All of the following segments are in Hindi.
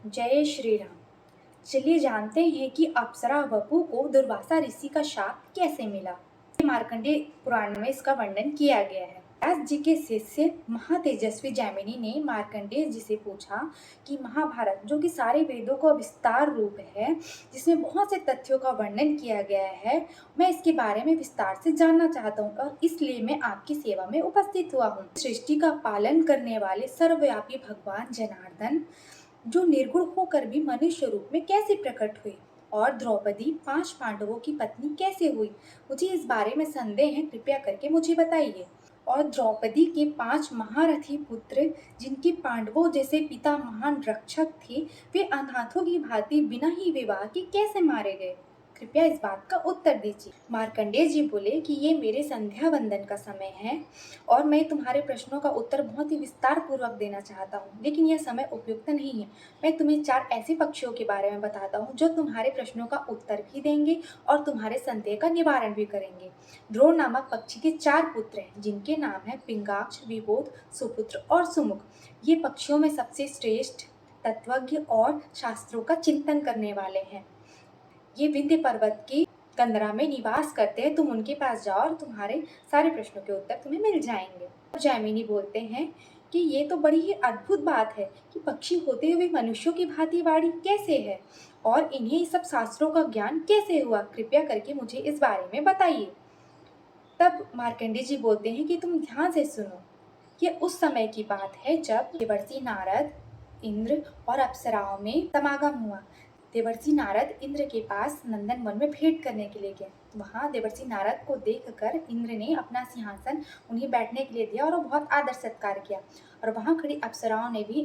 जय श्री राम। चलिए जानते हैं कि अप्सरा वपु को दुर्वासा ऋषि का शाप कैसे मिला। मार्कंडेय पुराण में इसका वर्णन किया गया है। व्यास जी के शिष्य महातेजस्वी जैमिनी ने मार्कंडेय जी से पूछा कि महाभारत, जो कि सारे वेदों का विस्तार रूप है, जिसमें बहुत से तथ्यों का वर्णन किया गया है, मैं इसके बारे में विस्तार से जानना चाहता हूँ और इसलिए मैं आपकी सेवा में उपस्थित हुआ हूँ। सृष्टि का पालन करने वाले सर्वव्यापी भगवान जनार्दन, जो निर्गुण होकर भी मनुष्य रूप में कैसे प्रकट हुए और द्रौपदी 5 पांडवों की पत्नी कैसे हुई, मुझे इस बारे में संदेह है, कृपया करके मुझे बताइए। और द्रौपदी के 5 महारथी पुत्र, जिनके पांडवों जैसे पिता महान रक्षक थे, वे अनाथों की भांति बिना ही विवाह के कैसे मारे गए, कृपया इस बात का उत्तर दीजिए। मार्कंडेय जी बोले कि ये मेरे संध्या वंदन का समय है और मैं तुम्हारे प्रश्नों का उत्तर बहुत ही विस्तार पूर्वक देना चाहता हूँ, लेकिन यह समय उपयुक्त नहीं है। मैं तुम्हें 4 ऐसे पक्षियों के बारे में बताता हूँ जो तुम्हारे प्रश्नों का उत्तर भी देंगे और तुम्हारे संदेह का निवारण भी करेंगे। ध्रुव नामक पक्षी के 4 पुत्र हैं, जिनके नाम है पिंगाक्ष, विबोध, सुपुत्र और सुमुख। ये पक्षियों में सबसे श्रेष्ठ, तत्वज्ञ और शास्त्रों का चिंतन करने वाले हैं। ये विंध्य पर्वत की कंदरा में निवास करते हैं। तुम उनके पास जाओ और तुम्हारे सारे प्रश्नों के उत्तर तुम्हें मिल जाएंगे। जैमिनी बोलते हैं कि ये तो बड़ी ही अद्भुत बात है कि पक्षी होते हुए मनुष्यों की भांति वाणी कैसे है और इन्हें सब शास्त्रों का ज्ञान कैसे हुआ, कृपया करके मुझे इस बारे में बताइए। तब मार्कंडेय जी बोलते हैं कि तुम ध्यान से सुनो। ये उस समय की बात है जब देवर्षि नारद, इंद्र और अप्सराओं में समागम हुआ। देवर्षि नारद इंद्र के पास नंदन वन में भेंट करने के लिए गए। वहाँ देवर्षि नारद को देखकर इंद्र ने अपना सिंहासन उन्हें बैठने के लिए दिया और बहुत आदर सत्कार किया और वहाँ खड़ी अप्सराओं ने भी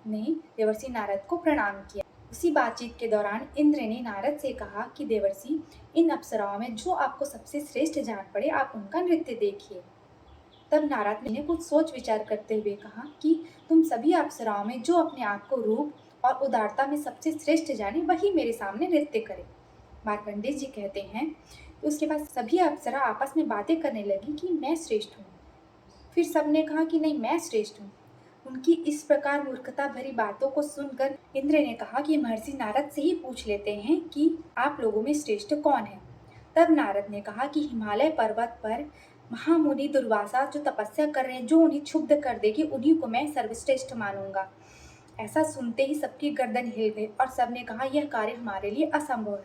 देवर्षि नारद को प्रणाम किया। उसी बातचीत के दौरान इंद्र ने नारद से कहा कि देवर्षि, इन अप्सराओं में जो आपको सबसे श्रेष्ठ जान पड़े, आप उनका नृत्य देखिए। तब नारद ने कुछ सोच विचार करते हुए कहा कि तुम सभी अप्सराओं में जो अपने आप को रूप और उदारता में सबसे श्रेष्ठ जाने, वही मेरे सामने नृत्य करे। मार्कंडेय जी कहते हैं, उसके बाद सभी अप्सरा आपस में बातें करने लगी कि मैं श्रेष्ठ हूँ। फिर सबने कहा कि नहीं, मैं श्रेष्ठ हूँ। उनकी इस प्रकार मूर्खता भरी बातों को सुनकर इंद्र ने कहा कि महर्षि नारद से ही पूछ लेते हैं कि आप लोगों में श्रेष्ठ कौन है। तब नारद ने कहा कि हिमालय पर्वत पर महामुनि दुर्वासा जो तपस्या कर रहे हैं, जो उन्हें क्षुब्ध कर देगी, उन्हीं को मैं सर्वश्रेष्ठ मानूंगा। ऐसा सुनते ही सबकी गर्दन हिल गई और सबने कहा यह कार्य हमारे लिए असंभव है।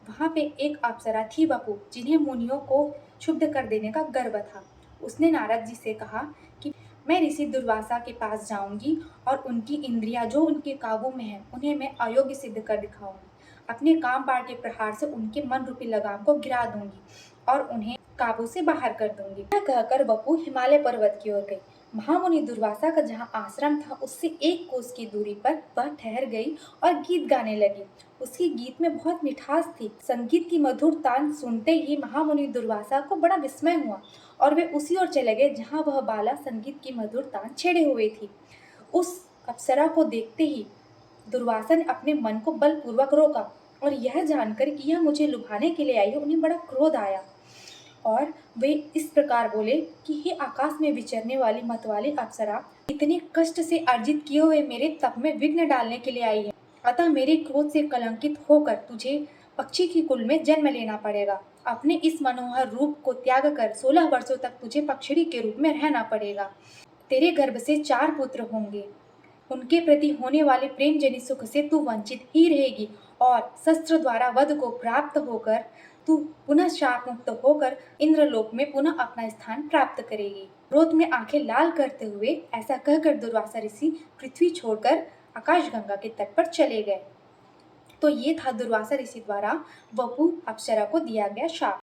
वहाँ पे एक अप्सरा थी वपु, जिन्हें मुनियों को क्षुब्ध कर देने का गर्व था। उसने नारद जी से कहा कि मैं ऋषि दुर्वासा के पास जाऊंगी और उनकी इंद्रियां जो उनके काबू में है, उन्हें मैं अयोग्य सिद्ध कर दिखाऊंगी। अपने काम बाण के प्रहार से उनके मन रूपी लगाम को गिरा दूंगी और उन्हें काबू से बाहर कर दूंगी। यह कहकर वपु हिमालय पर्वत की ओर गई। महामुनि दुर्वासा का जहाँ आश्रम था, उससे 1 कोस की दूरी पर वह ठहर गई और गीत गाने लगी। उसके गीत में बहुत मिठास थी। संगीत की मधुर तान सुनते ही महामुनि दुर्वासा को बड़ा विस्मय हुआ और वे उसी ओर चले गए जहाँ वह बाला संगीत की मधुर तान छेड़े हुए थी। उस अप्सरा को देखते ही दुर्वासा ने अपने मन को बलपूर्वक रोका और यह जानकर कि यह मुझे लुभाने के लिए आई है, उन्हें बड़ा क्रोध आया और वे इस प्रकार बोले कि हे आकाश में विचरने वाली मतवाली अप्सरा, इतने कष्ट से अर्जित किए हुए मेरे तप में विघ्न डालने के लिए आई है। अतः मेरे क्रोध से कलंकित होकर तुझे पक्षी की कुल में जन्म लेना पड़ेगा। अपने इस मनोहर रूप को त्याग कर 16 वर्षों तक तुझे पक्षिणी के रूप में रहना पड़ेगा। तेरे गर्भ से 4 पुत्र होंगे। उनके प्रति होने वाले प्रेम जनित सुख से तू वंचित ही रहेगी और शस्त्र द्वारा वध को प्राप्त होकर तू पुनः शाप मुक्त होकर इंद्रलोक में पुनः अपना स्थान प्राप्त करेगी। क्रोध में आंखें लाल करते हुए ऐसा कहकर दुर्वासा ऋषि पृथ्वी छोड़कर आकाशगंगा के तट पर चले गए। तो ये था दुर्वासा ऋषि द्वारा वपु अप्सरा को दिया गया शाप।